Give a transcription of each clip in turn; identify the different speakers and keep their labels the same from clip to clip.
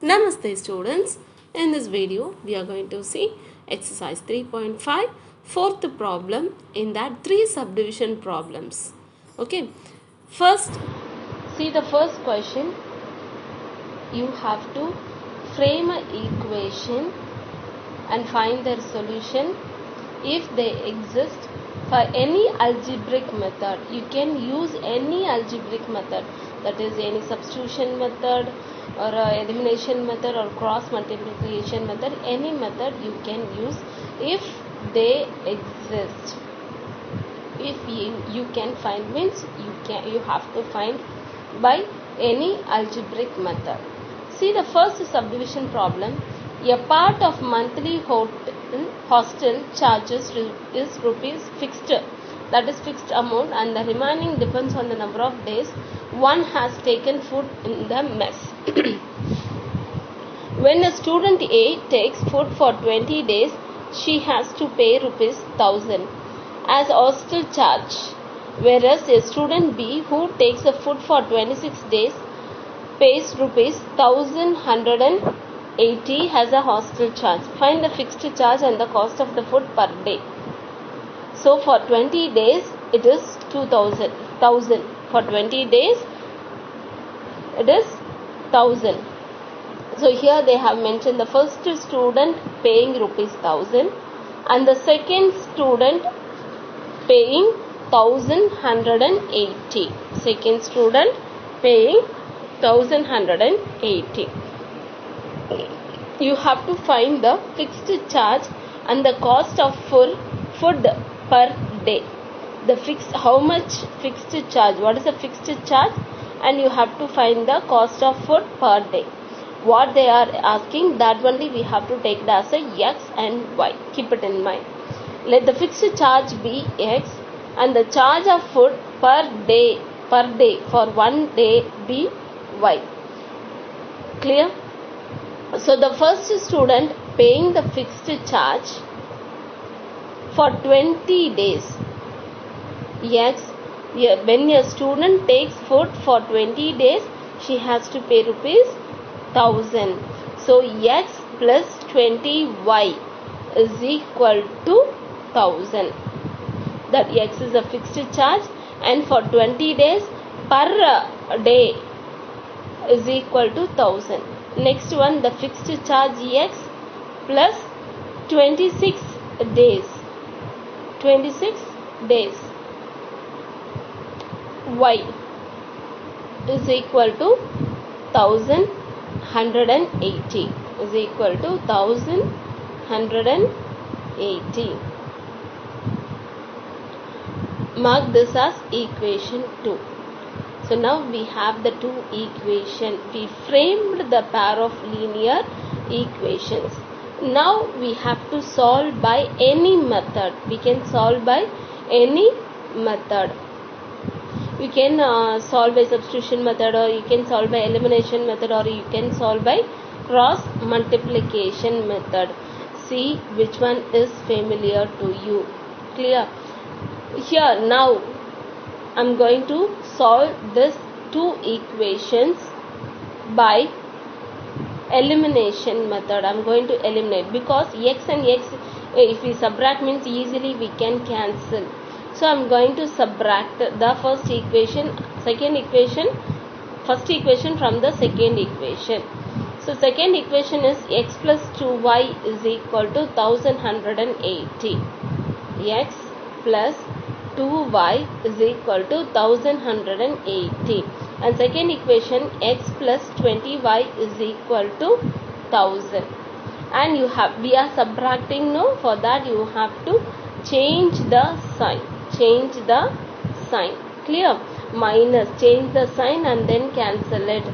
Speaker 1: Namaste students. In this video we are going to see exercise 3.5 fourth problem in that three subdivision problems. Okay. First, see the first question. You have to frame an equation and find their solution if they exist for any algebraic method. You can use any algebraic method, that is any substitution method or elimination method or cross multiplication method. Any method you can use if they exist. If you can find, means you have to find by any algebraic method. See the first subdivision problem. A part of monthly hostel charges is rupees fixed, that is fixed amount, and the remaining depends on the number of days one has taken food in the mess. When a student A takes food for 20 days, she has to pay rupees 1000 as hostel charge, whereas a student B who takes the food for 26 days pays rupees 1180 as a hostel charge. Find the fixed charge and the cost of the food per day. So for 20 days it is 1000. For 20 days it is 1000. So here they have mentioned the first student paying rupees 1000 and the second student paying 1180. Second student paying 1180. You have to find the fixed charge and the cost of food per day. How much fixed charge, what is the fixed charge, and you have to find the cost of food per day. What they are asking, that only we have to take it as a x and y. Keep it in mind. Let the fixed charge be x and the charge of food per day for one day be y. Clear? So the first student paying the fixed charge for 20 days. X, when a student takes food for 20 days, she has to pay rupees 1000. So x plus 20y is equal to 1000. That x is a fixed charge, and for 20 days per day is equal to 1000. Next one, the fixed charge x plus 26 days. 26 days y is equal to 1180 is equal to 1180. Mark this as equation 2. So now we have the two equations. We framed the pair of linear equations. Now we have to solve by any method. We can solve by any method. You can solve by substitution method, or you can solve by elimination method, or you can solve by cross multiplication method. See which one is familiar to you. Clear? Here now I am going to solve this two equations by elimination method. I am going to eliminate, because x and x, if we subtract, means easily we can cancel. So I am going to subtract the first equation from the second equation. So second equation is x plus 2y is equal to 1180. X plus 2y is equal to 1180, and second equation x plus 20y is equal to 1000. And we are subtracting, no, for that you have to change the sign. Clear? Minus, change the sign and then cancel it.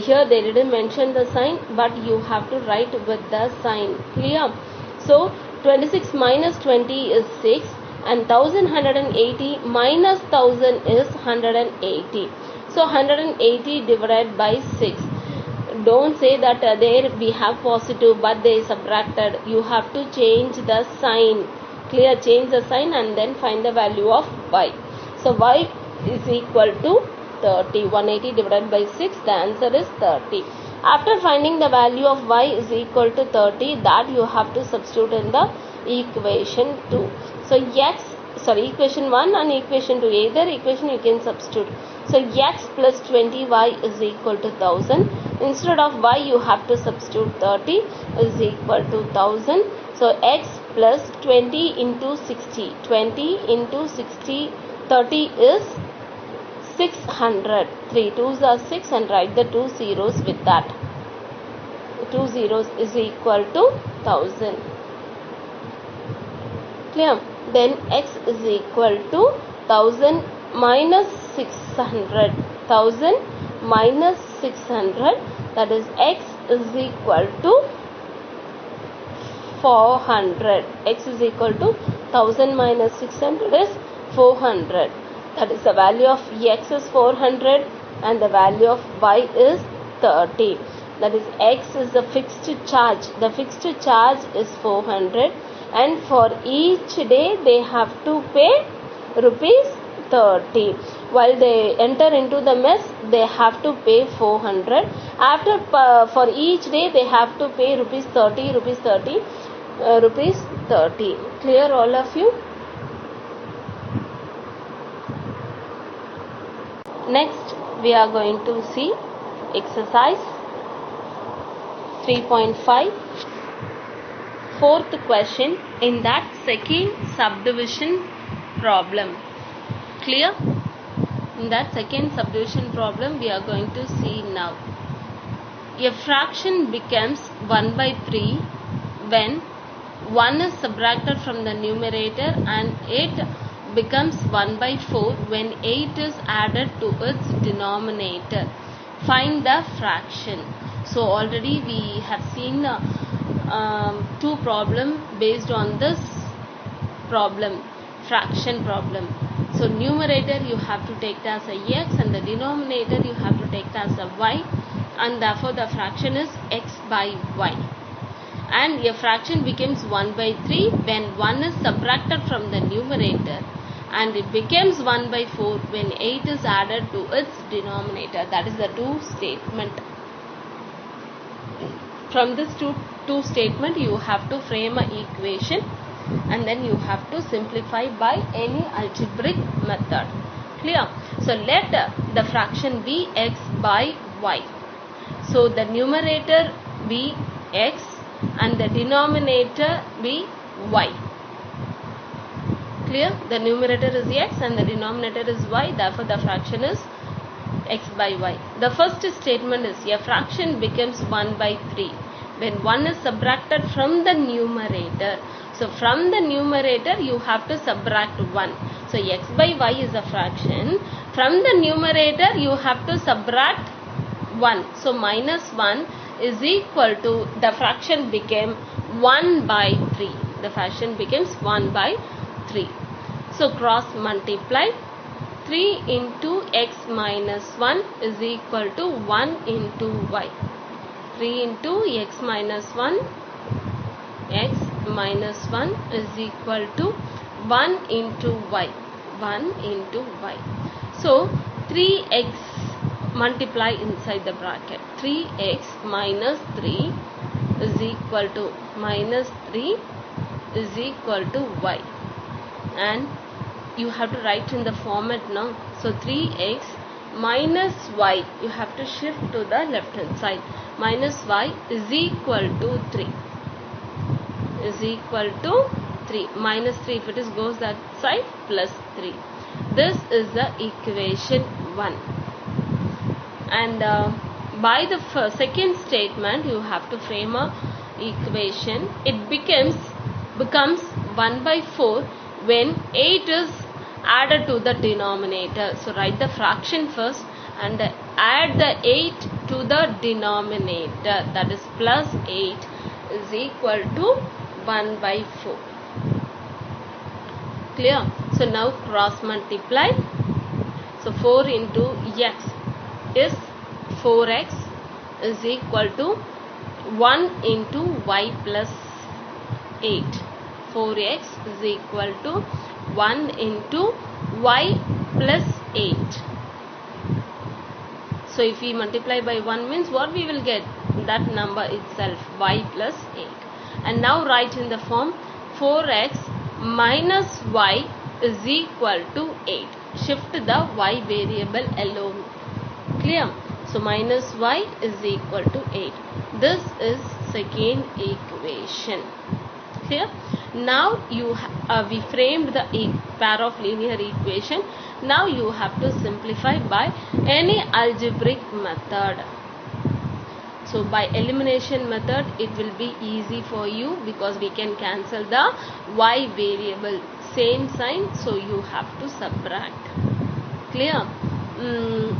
Speaker 1: Here they didn't mention the sign, but you have to write with the sign. Clear? So 26 minus 20 is 6, and 1180 minus 1000 is 180. So 180 divided by 6. Don't say that there we have positive but they subtracted. You have to change the sign. Clear? Change the sign and then find the value of y. So y is equal to 30. 180 divided by 6, the answer is 30. After finding the value of y is equal to 30, that you have to substitute in the equation 2. So equation 1 and equation 2, either equation you can substitute. So x plus 20y is equal to 1000. Instead of y you have to substitute 30 is equal to 1000. So x plus 20 into 60. 20 into 60, 30 is 600. 3 2s are 6 and write the 2 zeros with that. 2 zeros is equal to 1000. Clear? Then x is equal to 1000 minus 600. 1000 minus 600, that is x is equal to 400. X is equal to 1000 minus 600 is 400. That is the value of x is 400 and the value of y is 30. That is x is the fixed charge. The fixed charge is 400 and for each day they have to pay rupees 30. While they enter into the mess, they have to pay 400. After for each day they have to pay rupees 30, rupees 30, rupees 30. Clear all of you? Next we are going to see exercise 3.5. Fourth question in that second subdivision problem. Clear? In that second subdivision problem we are going to see now. A fraction becomes 1 by 3 when 1 is subtracted from the numerator and it becomes 1 by 4 when 8 is added to its denominator. Find the fraction. So already we have seen two problems based on this problem, fraction problem. So numerator you have to take as a x and the denominator you have to take as a y, and therefore the fraction is x by y. And a fraction becomes 1 by 3 when 1 is subtracted from the numerator and it becomes 1 by 4 when 8 is added to its denominator. That is the two statement. From this two statement you have to frame an equation and then you have to simplify by any algebraic method. Clear? So let the fraction be x by y. So the numerator be x and the denominator be y. Clear? The numerator is x and the denominator is y, therefore the fraction is x by y. The first statement is a fraction becomes 1 by 3 when 1 is subtracted from the numerator. So from the numerator you have to subtract 1. So x by y is a fraction. From the numerator you have to subtract 1. So minus 1 is equal to, the fraction became 1 by 3. The fraction becomes 1 by 3. So cross multiply. 3 into x minus 1 is equal to 1 into y. 3 into x minus 1, x minus 1 is equal to 1 into y. 1 into y. So 3x multiply inside the bracket. 3x minus 3 is equal to minus 3 is equal to y. And you have to write in the format now. So 3x minus y, you have to shift to the left hand side. Minus y is equal to 3. Is equal to 3. Minus 3, if it is goes that side, plus 3. This is the equation 1. And by the second statement you have to frame a equation. It becomes 1 by 4 when 8 is added to the denominator. So write the fraction first and add the 8 to the denominator, that is plus 8 is equal to 1 by 4. Clear? So now cross multiply. So 4 into x is 4x is equal to 1 into y plus 8. 4x is equal to 1 into y plus 8. So if we multiply by 1 means what we will get? That number itself, y plus 8. And now write in the form 4x minus y is equal to 8. Shift the y variable alone. Clear? So minus y is equal to 8. This is second equation. Clear? Now we framed the pair of linear equation. Now you have to simplify by any algebraic method. So by elimination method it will be easy for you because we can cancel the y variable. Same sign, so you have to subtract. Clear?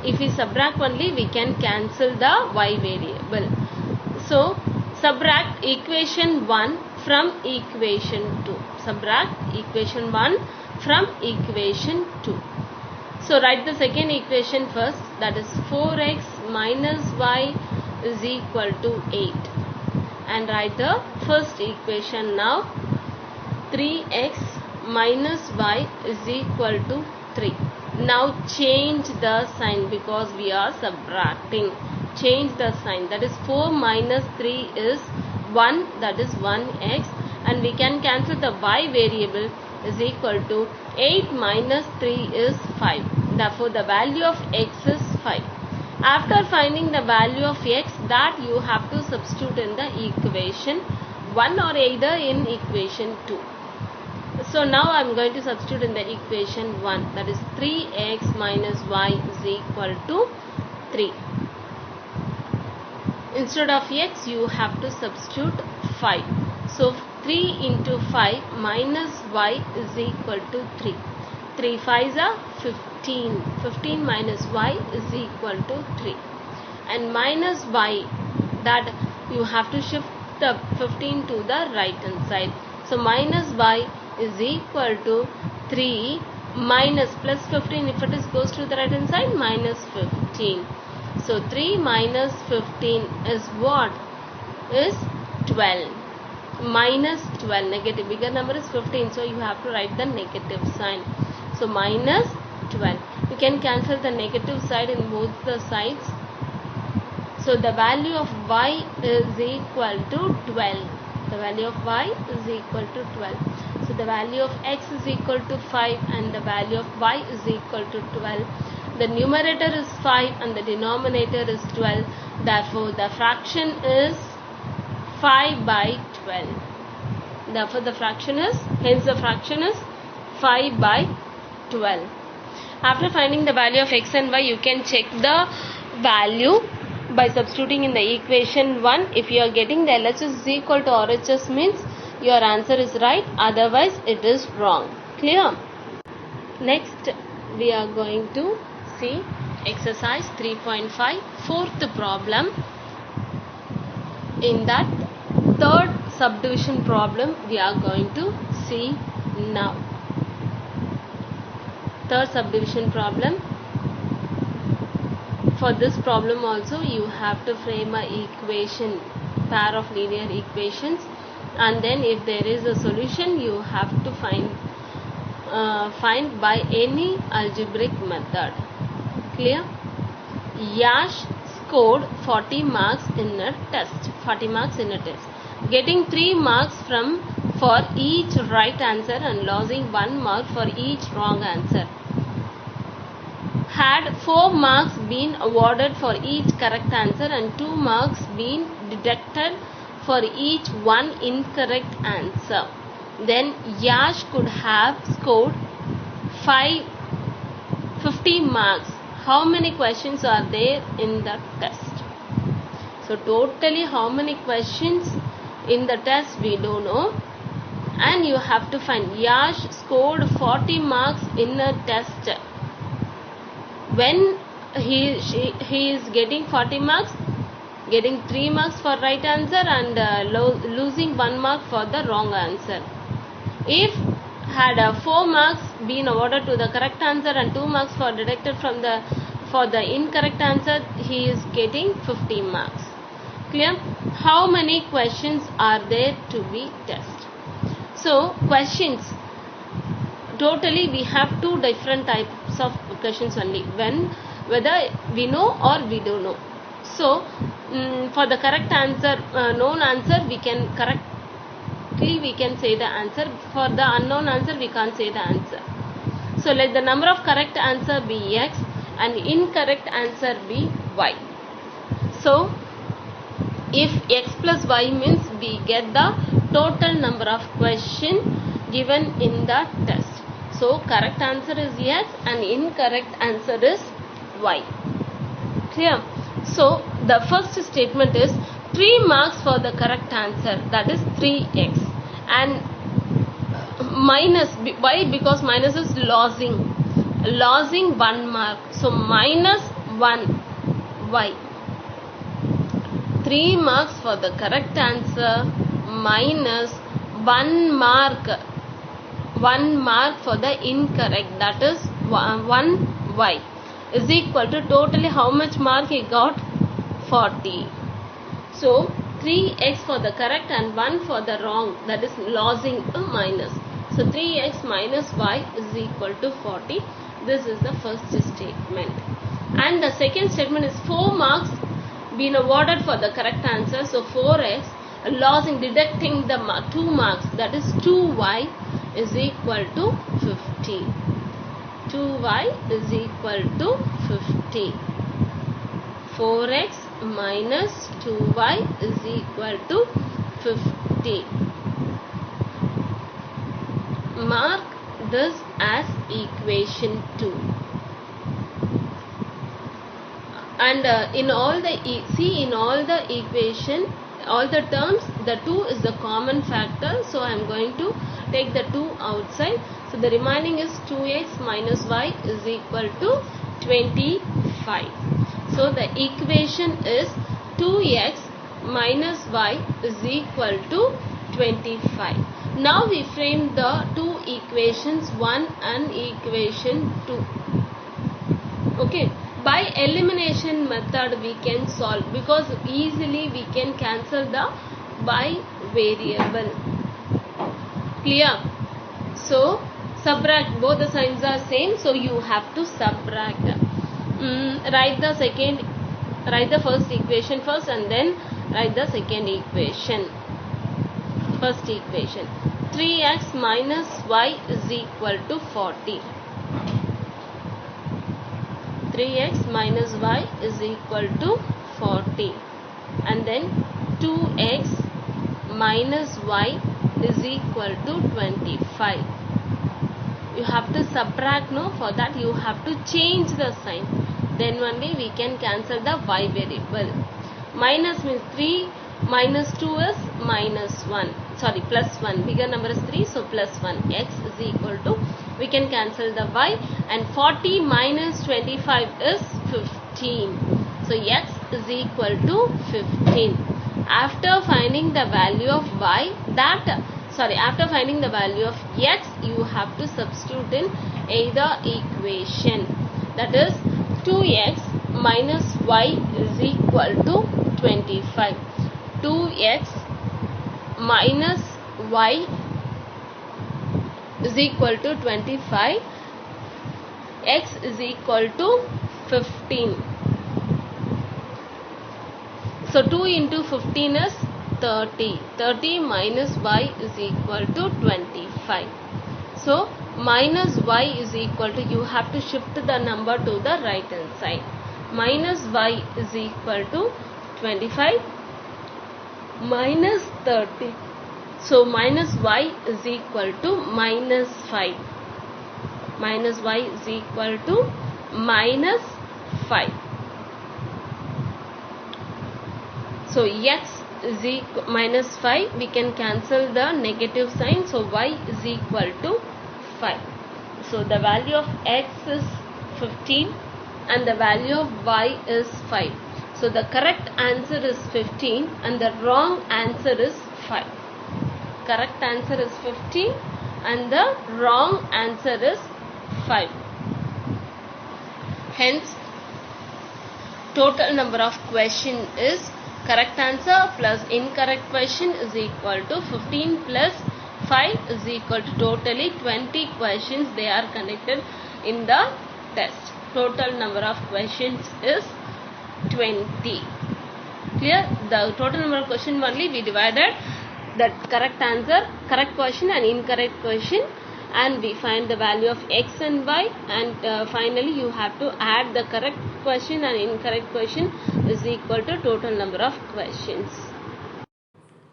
Speaker 1: If we subtract only, we can cancel the y variable. So subtract equation 1 from equation 2. Subtract equation 1 from equation 2. So write the second equation first, that is 4x minus y is equal to 8. And write the first equation now, 3x minus y is equal to 3. Now change the sign because we are subtracting. Change the sign, that is 4 minus 3 is 1, that is 1x, and we can cancel the y variable is equal to 8 minus 3 is 5. Therefore the value of x is 5. After finding the value of x, that you have to substitute in the equation 1 or either in equation 2. So now I am going to substitute in the equation 1, that is 3x minus y is equal to 3. Instead of x you have to substitute 5. So 3 into 5 minus y is equal to 3. 3 5s are 15. 15 minus y is equal to 3. And minus y, that you have to shift the 15 to the right hand side. So minus y is equal to 3 minus plus 15, if it is goes to the right hand side, minus 15. So 3 minus 15 is what? Is 12. Minus 12, negative, bigger number is 15, so you have to write the negative sign. So minus 12. You can cancel the negative side in both the sides. So the value of y is equal to 12. The value of y is equal to 12. So the value of x is equal to 5 and the value of y is equal to 12. The numerator is 5 and the denominator is 12. Therefore the fraction is 5 by 12. Therefore the fraction is, hence the fraction is 5 by 12. After finding the value of x and y, you can check the value by substituting in the equation 1. If you are getting the LHS is equal to RHS, means your answer is right, otherwise it is wrong. Clear? Next we are going to see exercise 3.5, fourth problem. In that third subdivision problem we are going to see now. Third subdivision problem. For this problem also you have to frame a equation, pair of linear equations, and then if there is a solution you have to find by any algebraic method. Clear? Yash scored 40 marks in a test. 40 marks in a test. Getting 3 marks for each right answer and losing 1 mark for each wrong answer. Had 4 marks been awarded for each correct answer and 2 marks been deducted for each one incorrect answer, then Yash could have scored 50 marks. How many questions are there in the test? So totally how many questions in the test we don't know, and you have to find. Yash scored 40 marks in a test. When he is getting 40 marks, getting 3 marks for right answer and losing 1 mark for the wrong answer. If had 4 marks been awarded to the correct answer and 2 marks for deducted for the incorrect answer, he is getting 50 marks. Clear? How many questions are there to be tested? So questions, totally we have 2 different types of questions only. When whether we know or we don't know. So for the correct answer, known answer, we can say the answer. For the unknown answer, we can't say the answer. So let the number of correct answer be x and incorrect answer be y. So if x plus y means we get the total number of question given in the test. So correct answer is yes and incorrect answer is y. Clear? So the first statement is 3 marks for the correct answer, that is 3x, and minus, why? Because minus is losing 1 mark, so minus 1 y. 3 marks for the correct answer minus 1 mark for the incorrect, that is 1 y, is equal to totally how much mark he got? 40. So 3x for the correct and 1 for the wrong, that is losing a minus. So 3x minus y is equal to 40. This is the first statement. And the second statement is 4 marks been awarded for the correct answer. So 4x losing, deducting the 2 marks, that is 2y is equal to 50. 2y is equal to 50. 4x minus 2y is equal to 50. Mark this as equation 2. And in all the in all the equation, all the terms, the 2 is the common factor, so I am going to take the 2 outside. So the remaining is 2x minus y is equal to 25. So the equation is 2x minus y is equal to 25. Now we frame the two equations 1 and equation 2. Okay. By elimination method we can solve, because easily we can cancel the by variable. Clear? So subtract, both the signs are same, so you have to subtract. Write the first equation first and then write the second equation. First equation, 3x minus y is equal to 40. 3x minus y is equal to 40, and then 2x minus y is equal to 25. You have to subtract, no? For that you have to change the sign, then only we can cancel the y variable. Minus means 3 minus 2 is minus 1, sorry, plus 1. Bigger number is 3, so plus 1. X is equal to, we can cancel the y, and 40 minus 25 is 15. So x is equal to 15. After finding the value of y, after finding the value of x, you have to substitute in either equation. That is 2x minus y is equal to 25. 2x minus y is equal to 25. X is equal to 15. So 2 into 15 is 30. 30 minus y is equal to 25. So minus y is equal to, you have to shift the number to the right hand side. Minus y is equal to 25 minus 30. So minus y is equal to minus 5. Minus y is equal to minus 5. So x is equal minus 5, we can cancel the negative sign, so y is equal to 5. So the value of x is 15 and the value of y is 5. So the correct answer is 15 and the wrong answer is 5. Correct answer is 15 and the wrong answer is 5. Hence, total number of question is correct answer plus incorrect question is equal to 15 plus 5 is equal to totally 20 questions they are conducted in the test. total number of questions is 20. Clear? The total number of question only we divided the correct answer, correct question and incorrect question, and we find the value of x and y, and finally you have to add the correct question and incorrect question is equal to total number of questions.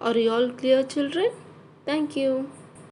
Speaker 1: Are you all clear, children? Thank you.